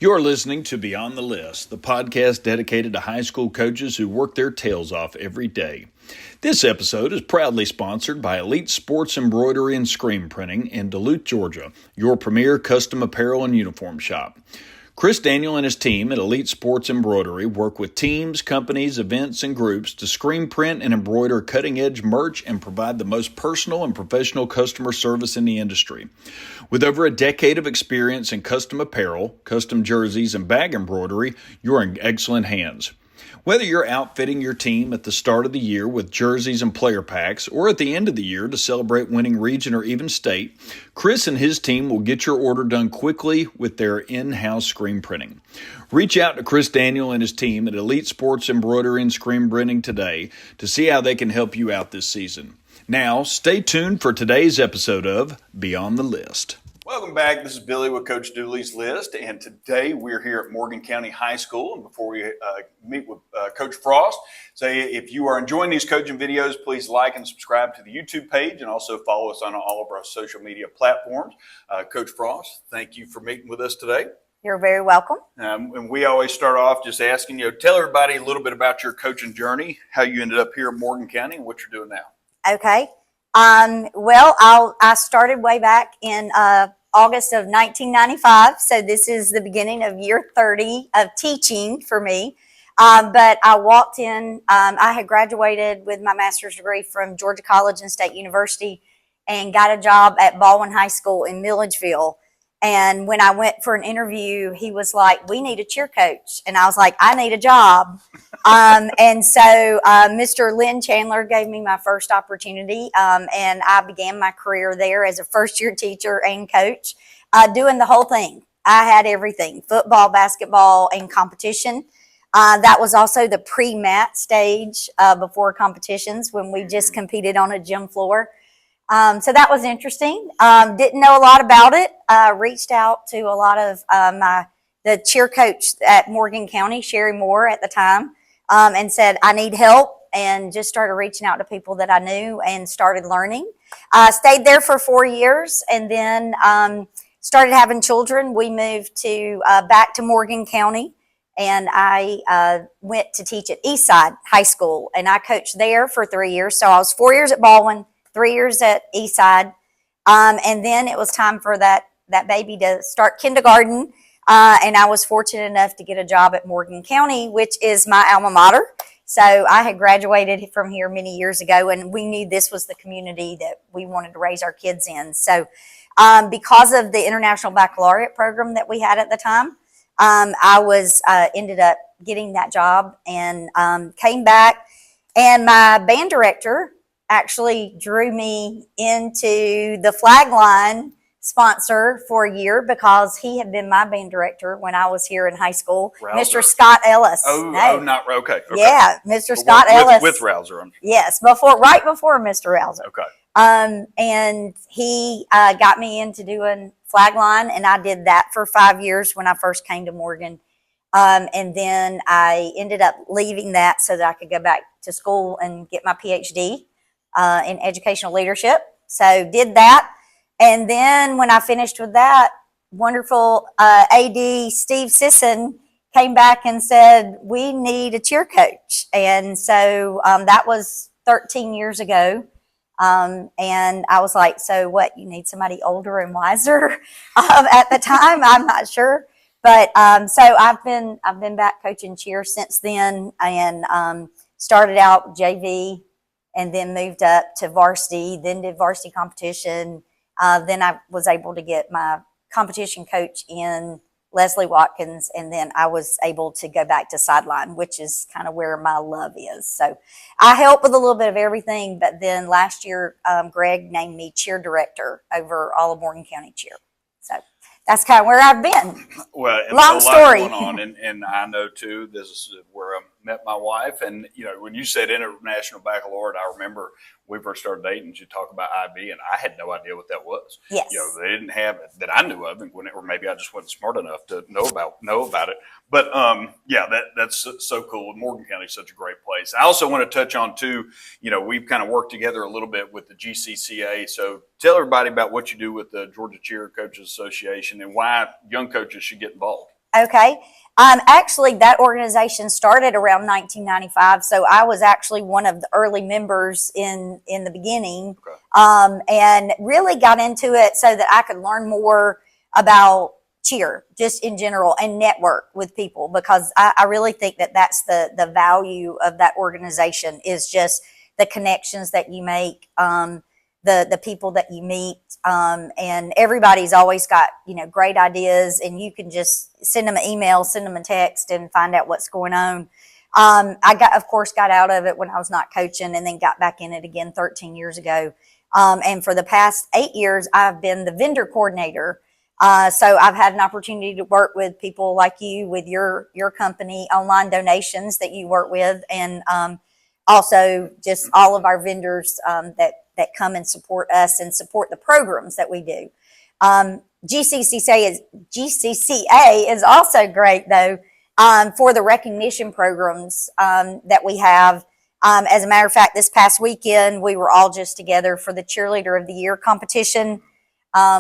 You're listening to Beyond the List, the podcast dedicated to high school coaches who work their tails off every day. This episode is proudly sponsored by Elite Sports Embroidery and Screenprinting in Duluth, Georgia, your premier custom apparel and uniform shop. Chris Daniel and his team at Elite Sports Embroidery work with teams, companies, events, and groups to screen print and embroider cutting-edge merch and provide the most personal and professional customer service in the industry. With over a decade of experience in custom apparel, custom jerseys, and bag embroidery, you're in excellent hands. Whether you're outfitting your team at the start of the year with jerseys and player packs or at the end of the year to celebrate winning region or even state, Chris and his team will get your order done quickly with their in-house screen printing. Reach out to Chris Daniel and his team at Elite Sports Embroidery and Screen Printing today to see how they can help you out this season. Now, stay tuned for today's episode of Beyond the List. Welcome back. This is Billy with Coach Dooley's List, and today we're here at Morgan County High School. And before we meet with Coach Frost, say if you are enjoying these coaching videos, please like and subscribe to the YouTube page, and also follow us on all of our social media platforms. Coach Frost, thank you for meeting with us today. You're very welcome. And we always start off just asking tell everybody a little bit about your coaching journey, how you ended up here at Morgan County, and what you're doing now. Okay. I started way back in August of 1995, so this is the beginning of year 30 of teaching for me. But I walked in, I had graduated with my master's degree from Georgia College and State University and got a job at Baldwin High School in Milledgeville. And when I went for an interview, he was like, "We need a cheer coach." And I was like, "I need a job." And so Mr. Lynn Chandler gave me my first opportunity, and I began my career there as a first-year teacher and coach, doing the whole thing. I had everything: football, basketball, and competition. That was also the pre-mat stage before competitions when we just competed on a gym floor. So that was interesting. Didn't know a lot about it. Reached out to a lot of the cheer coach at Morgan County, Sherry Moore at the time, and said, "I need help," and just started reaching out to people that I knew and started learning. Stayed there for 4 years and then started having children. We moved to back to Morgan County, and I went to teach at Eastside High School, and I coached there for 3 years. So I was 4 years at Baldwin, 3 years at Eastside, and then it was time for that baby to start kindergarten, and I was fortunate enough to get a job at Morgan County, which is my alma mater. So I had graduated from here many years ago, and we knew this was the community that we wanted to raise our kids in. So because of the International Baccalaureate program that we had at the time, I was ended up getting that job and came back, and my band director actually drew me into the flag line sponsor for a year because he had been my band director when I was here in high school. Rouser. Mr. Scott Ellis. Not okay. Yeah, Mr. Scott Ellis. With Rouser. Yes, right before Mr. Rouser. Okay. And he got me into doing flag line, and I did that for 5 years when I first came to Morgan. And then I ended up leaving that so that I could go back to school and get my PhD in educational leadership. So did that. And then when I finished with that, wonderful AD Steve Sisson came back and said, "We need a cheer coach." And so that was 13 years ago. And I was like, "So what, you need somebody older and wiser?" At the time, I'm not sure. But so I've been back coaching cheer since then, and started out JV, and then moved up to varsity, then did varsity competition. Then I was able to get my competition coach in Leslie Watkins, and then I was able to go back to sideline, which is kind of where my love is. So I help with a little bit of everything, but then last year, Greg named me cheer director over all of Morgan County cheer. So that's kind of where I've been. Well, long story. Going on, and I know too. This is where I met my wife, and when you said International Baccalaureate, I remember we first started dating. You talk about IB, and I had no idea what that was. Yes. They didn't have it that I knew of, or maybe I just wasn't smart enough to know about it. But that's so cool. Morgan County is such a great place. I also want to touch on too. We've kind of worked together a little bit with the GCCA. So tell everybody about what you do with the Georgia Cheer Coaches Association and why young coaches should get involved. Okay. Actually, that organization started around 1995, so I was actually one of the early members in the beginning, Okay. and really got into it so that I could learn more about cheer, just in general, and network with people, because I really think that that's the value of that organization, is just the connections that you make, the people that you meet, and everybody's always got, great ideas, and you can just send them an email, send them a text, and find out what's going on. Of course, got out of it when I was not coaching, and then got back in it again 13 years ago. And for the past 8 years, I've been the vendor coordinator. So I've had an opportunity to work with people like you, with your company, online donations that you work with, and also just all of our vendors that come and support us and support the programs that we do. GCCA is also great, though, for the recognition programs that we have. As a matter of fact, this past weekend, we were all just together for the Cheerleader of the Year competition,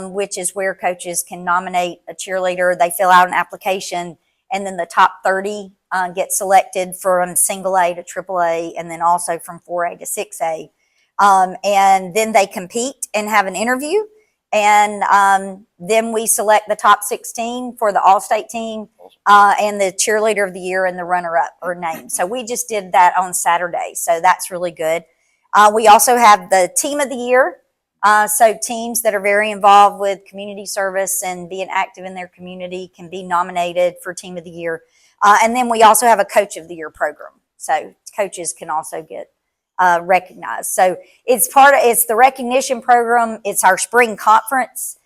which is where coaches can nominate a cheerleader. They fill out an application, and then the top 30 get selected from single A to triple A, and then also from 4A to 6A. And then they compete and have an interview. And then we select the top 16 for the all-state team, and the cheerleader of the year and the runner-up are named. So we just did that on Saturday. So that's really good. We also have the team of the year. So teams that are very involved with community service and being active in their community can be nominated for team of the year. And then we also have a coach of the year program. So coaches can also get recognized. So it's the recognition program. It's our spring conference,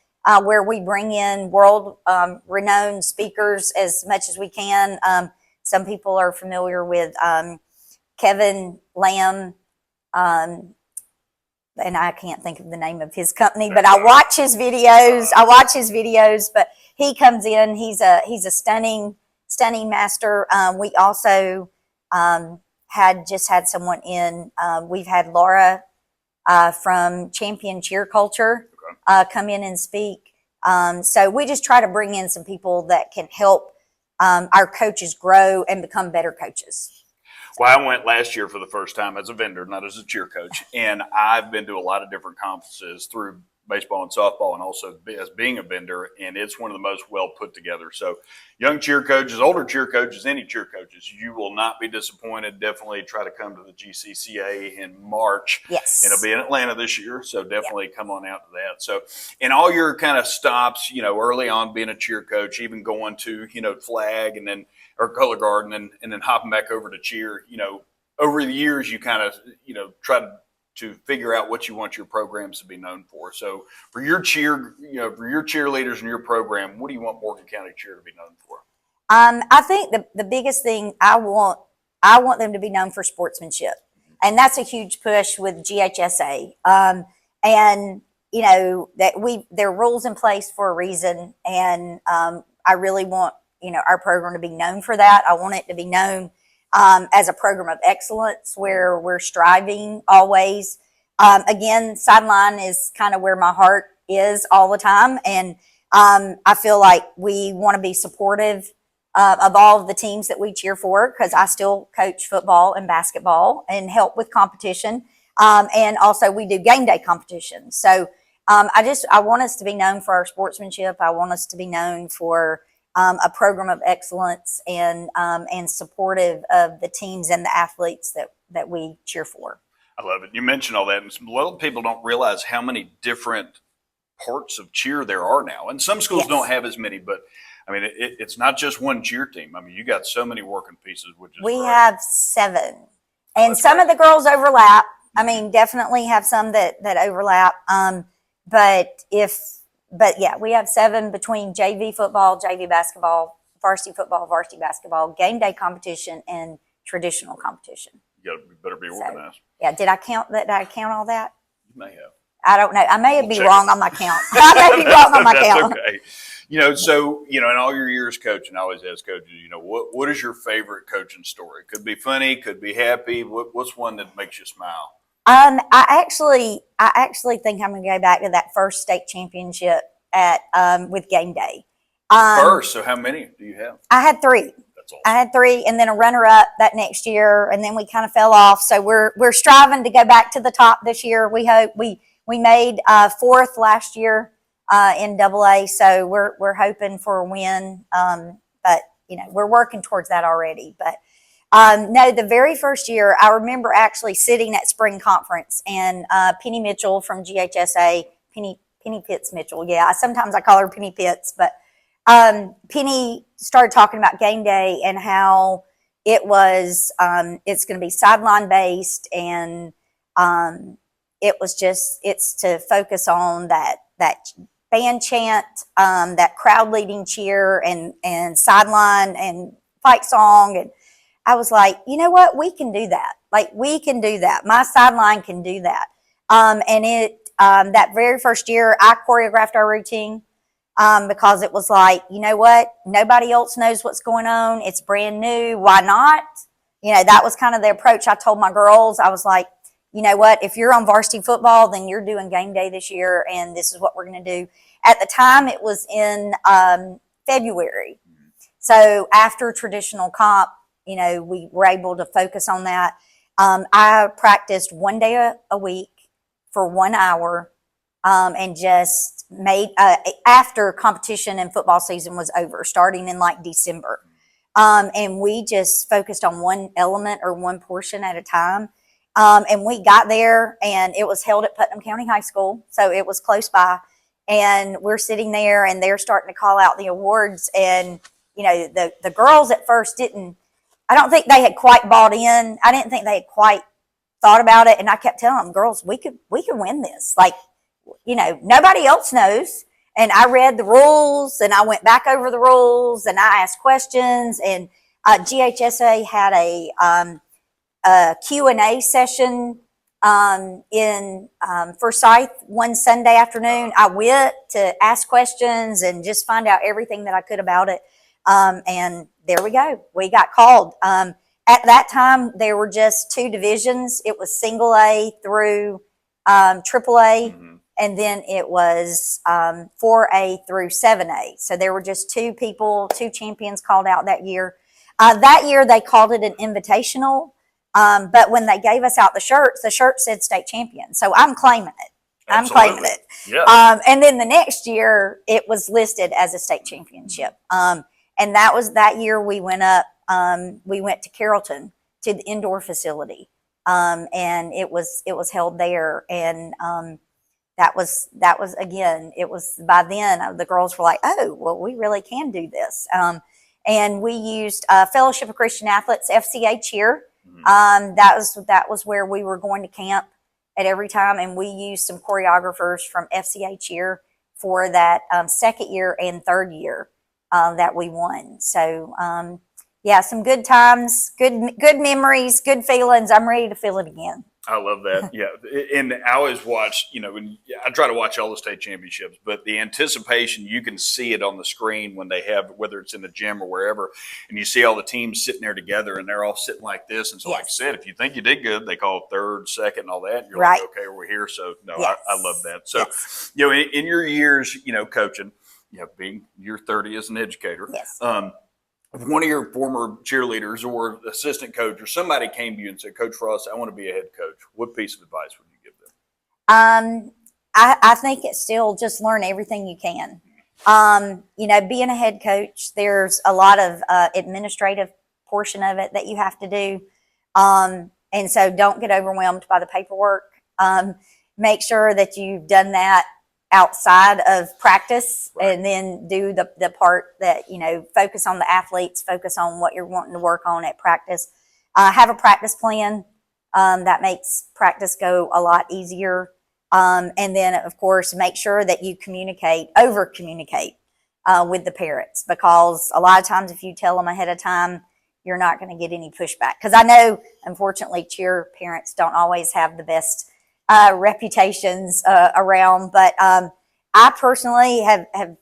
where we bring in world renowned speakers as much as we can. Some people are familiar with Kevin Lamb, and I can't think of the name of his company, but I watch his videos. But he comes in. He's a stunning master. We also had someone in. We've had Laura from Champion Cheer Culture come in and speak. So we just try to bring in some people that can help our coaches grow and become better coaches. Well, I went last year for the first time as a vendor, not as a cheer coach, and I've been to a lot of different conferences through baseball and softball, and also as being a vendor, and it's one of the most well put together. So young cheer coaches, older cheer coaches, any cheer coaches, you will not be disappointed. Definitely try to come to the GCCA in March. Yes. It'll be in Atlanta this year, so definitely come on out to that. So in all your kind of stops, early on being a cheer coach, even going to, flag and then or color guard and then hopping back over to cheer, over the years you kind of, try to figure out what you want your programs to be known for. So for your cheerleaders and your program, what do you want Morgan County Cheer to be known for? I think the biggest thing I want them to be known for sportsmanship, and that's a huge push with GHSA. And that there are rules in place for a reason, and I really want our program to be known for that. I want it to be known as a program of excellence where we're striving always. Again, sideline is kind of where my heart is all the time. And I feel like we want to be supportive of all of the teams that we cheer for, because I still coach football and basketball and help with competition. And also we do game day competition. So I want us to be known for our sportsmanship. I want us to be known for a program of excellence and supportive of the teams and the athletes that we cheer for. I love it. You mentioned all that, and a lot of people don't realize how many different parts of cheer there are now. And some schools don't have as many, but I mean, it's not just one cheer team. I mean, you got so many working pieces, which is we great. have 7, and some of the girls overlap. I mean, definitely have some that overlap. But yeah, we have 7 between JV football, JV basketball, varsity football, varsity basketball, game day competition, and traditional competition. You better be organized. So, yeah, did I count all that? You may have. I don't know. I may be wrong on my count. I may be wrong on my count. That's okay. So, in all your years coaching, I always ask coaches, what is your favorite coaching story? Could be funny, could be happy. What's one that makes you smile? I actually think I'm going to go back to that first state championship with game day. First, so how many do you have? I had 3. That's awesome. I had 3, and then a runner-up that next year, and then we kind of fell off. So we're striving to go back to the top this year. We hope we made 4th last year in AA, so we're hoping for a win. But we're working towards that already. But no, the very first year, I remember actually sitting at spring conference, and Penny Mitchell from GHSA, Penny Pitts Mitchell, yeah, sometimes I call her Penny Pitts, but Penny started talking about game day and how it was, it's going to be sideline based, and it's to focus on that band chant, that crowd leading cheer, and sideline and fight song. And I was like, you know what? We can do that. Like, we can do that. My sideline can do that. That very first year, I choreographed our routine because it was like, you know what? Nobody else knows what's going on. It's brand new. Why not? That was kind of the approach I told my girls. I was like, you know what? If you're on varsity football, then you're doing game day this year, and this is what we're going to do. At the time, it was in February. So after traditional comp, we were able to focus on that. I practiced 1 day a week for 1 hour, and just made after competition and football season was over, starting in like December. And we just focused on one element or one portion at a time. And we got there, and it was held at Putnam County High School, so it was close by. And we're sitting there, and they're starting to call out the awards. And the girls at first I don't think they had quite bought in. I didn't think they had quite thought about it. And I kept telling them, girls, we could win this. Like, nobody else knows. And I read the rules, and I went back over the rules, and I asked questions. And GHSA had a Q&A session in Forsyth one Sunday afternoon. I went to ask questions and just find out everything that I could about it. And there we go. We got called. At that time, there were just 2 divisions. It was single A through triple A, and then it was 4A through 7A. So there were just 2 champions called out that year. That year, they called it an invitational. But when they gave us out the shirt said state champion. So I'm claiming it. Absolutely. I'm claiming it. Yeah. And then the next year, it was listed as a state championship. And that year we went up, we went to Carrollton to the indoor facility. And it was held there. And that was again, it was by then the girls were like, oh, well, we really can do this. And we used Fellowship of Christian Athletes, FCA cheer. That was where we were going to camp at every time, and we used some choreographers from FCA cheer for that second year and third year that we won. So yeah, some good times, good memories, good feelings. I'm ready to feel it again. I love that. Yeah. And I always watch, when I try to watch all the state championships, but the anticipation, you can see it on the screen when they have, whether it's in the gym or wherever, and you see all the teams sitting there together, and they're all sitting like this. And so, like I said, if you think you did good, they call third, second, and all that. And you're right. Like, okay, we're here. So, no, Yes. I love that. So, yes. In your years, coaching, being year 30 as an educator, yes. If one of your former cheerleaders or assistant coach or somebody came to you and said, Coach Frost, I want to be a head coach, what piece of advice would you give them? I think it's still just learn everything you can. Being a head coach, there's a lot of administrative portion of it that you have to do. And so don't get overwhelmed by the paperwork. Make sure that you've done that outside of practice, right. And then do the part that, focus on the athletes, focus on what you're wanting to work on at practice. Have a practice plan that makes practice go a lot easier. And then, of course, make sure that you over communicate with the parents, because a lot of times if you tell them ahead of time, you're not going to get any pushback. Because I know, unfortunately, cheer parents don't always have the best reputations around, but I personally have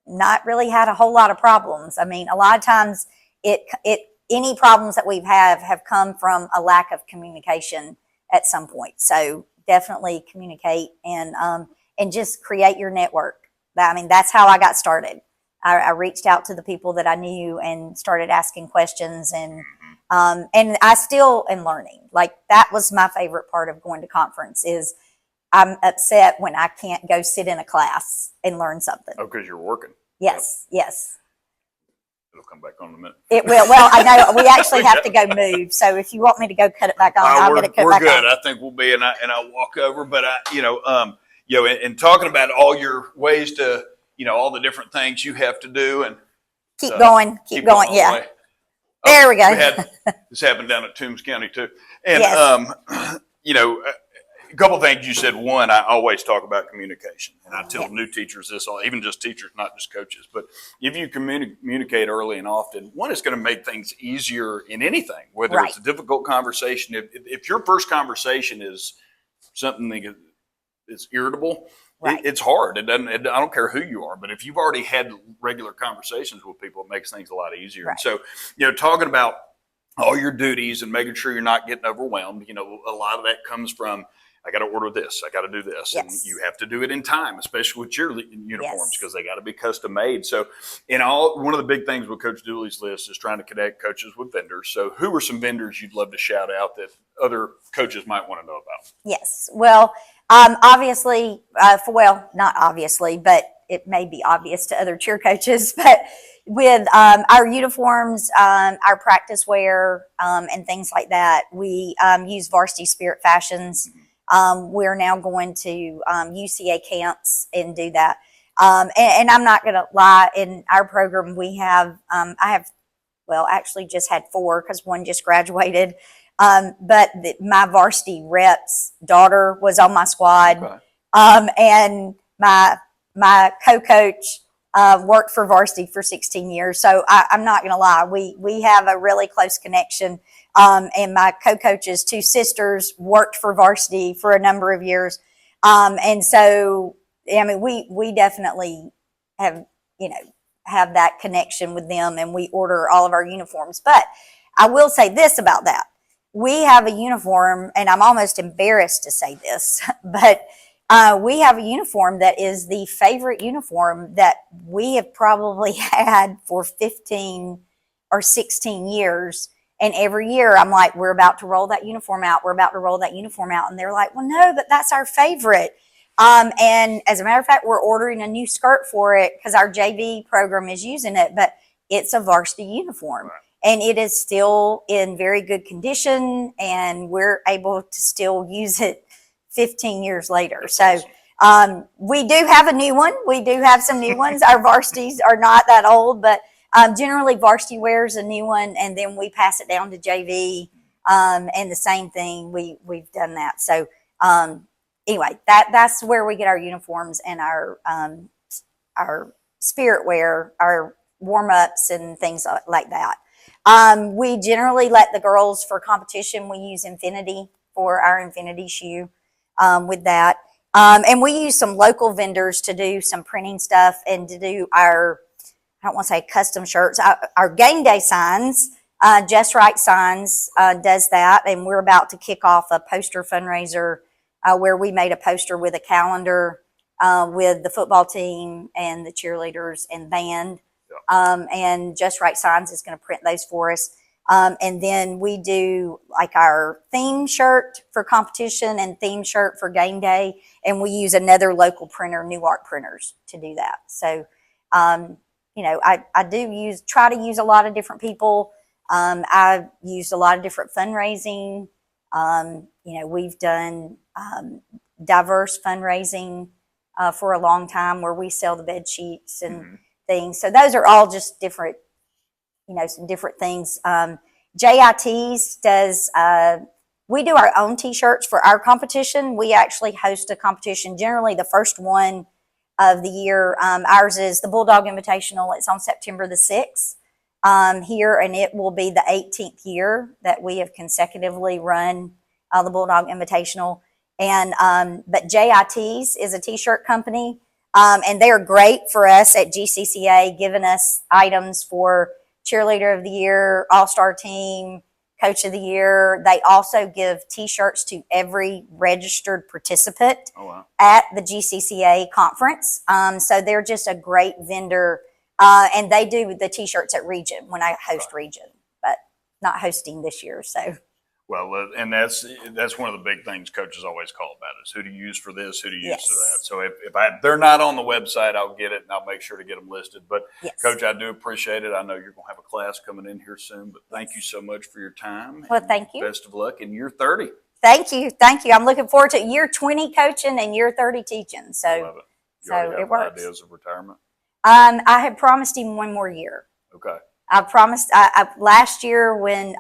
not really had a whole lot of problems. I mean, a lot of times any problems that we've have come from a lack of communication at some point. So definitely communicate and just create your network. I mean, that's how I got started. I reached out to the people that I knew and started asking questions, and I still am learning. Like, that was my favorite part of going to conference is I'm upset when I can't go sit in a class and learn something. Oh, because you're working. Yes, Yep. yes. It'll come back on in a minute. It will. Well, I know we actually have to go move. So if you want me to go cut it back on, I'll get it cut back on. We're good. I think we'll be, and I'll walk over. But and talking about all your ways to, all the different things you have to do, and keep going. Yeah. There we go. This happened down at Toombs County too, and yes. A couple of things you said. One, I always talk about communication, and I tell new teachers this, even just teachers, not just coaches. But if you communicate early and often, one, is going to make things easier in anything, whether it's a difficult conversation. If your first conversation is something that is irritable, it's hard. I don't care who you are, but if you've already had regular conversations with people, it makes things a lot easier. And so, talking about all your duties and making sure you're not getting overwhelmed, a lot of that comes from, I got to order this, I got to do this. Yes. And you have to do it in time, especially with your uniforms, because they got to be custom made. So one of the big things with Coach Dooley's list is trying to connect coaches with vendors. So who are some vendors you'd love to shout out that other coaches might want to know about? Yes. Well, obviously, not obviously, but it may be obvious to other cheer coaches, but with our uniforms, our practice wear, and things like that, we use Varsity Spirit Fashions. We're now going to UCA camps and do that. And I'm not going to lie, in our program we have, actually just had 4 because one just graduated. But my varsity rep's daughter was on my squad. Okay. And my co-coach worked for Varsity for 16 years. So I'm not going to lie. We have a really close connection. And my co-coach's 2 sisters worked for Varsity for a number of years. And so, we definitely have that connection with them, and we order all of our uniforms. But I will say this about that. We have a uniform, and I'm almost embarrassed to say this, but we have a uniform that is the favorite uniform that we have probably had for 15 or 16 years. And every year I'm like, we're about to roll that uniform out. We're about to roll that uniform out. And they're like, well, no, but that's our favorite. And as a matter of fact, we're ordering a new skirt for it because our JV program is using it, but it's a varsity uniform. Right. And it is still in very good condition, and we're able to still use it 15 years later. So we do have a new one. We do have some new ones. Our varsities are not that old, but generally varsity wears a new one, and then we pass it down to JV, and the same thing. We've done that. So anyway, that's where we get our uniforms and our spirit wear, our warm-ups and things like that. We generally let the girls, for competition, we use Nfinity for our Nfinity shoe with that. And we use some local vendors to do some printing stuff and to do our, I don't want to say custom shirts, our game day signs. Just Right Signs does that, and we're about to kick off a poster fundraiser where we made a poster with a calendar with the football team and the cheerleaders and band. And Just Right Signs is going to print those for us. And then we do like our theme shirt for competition and theme shirt for game day. And we use another local printer, New Art Printers, to do that. So, I try to use a lot of different people. I've used a lot of different fundraising. We've done diverse fundraising for a long time where we sell the bed sheets and things. So those are all just different, some different things. JITs does, we do our own t-shirts for our competition. We actually host a competition, generally the first one of the year. Ours is the Bulldog Invitational. It's on September the 6th here, and it will be the 18th year that we have consecutively run the Bulldog Invitational. And but JITs is a t-shirt company. And they're great for us at GCCA, giving us items for Cheerleader of the Year, All-Star Team, Coach of the Year. They also give T-shirts to every registered participant at the GCCA conference. So they're just a great vendor And they do the T-shirts at Region when I host Region, but not hosting this year. So. Well, and that's one of the big things coaches always call about is who to use for this, who to use for that. So if they're not on the website, I'll get it and I'll make sure to get them listed. But Coach, I do appreciate it. I know you're going to have a class coming in here soon, but thank you so much for your time. Well, thank you. Best of luck in year 30. Thank you. I'm looking forward to year 20 coaching and year 30 teaching. So, I love it. You already have works. Ideas of retirement? I had promised him one more year. Okay. I promised last year when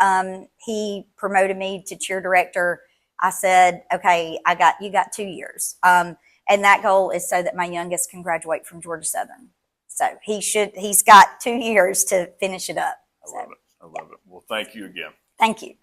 he promoted me to cheer director, I said, okay, you got 2 years. And that goal is so that my youngest can graduate from Georgia Southern. So he's got 2 years to finish it up. I love it. Well, thank you again. Thank you.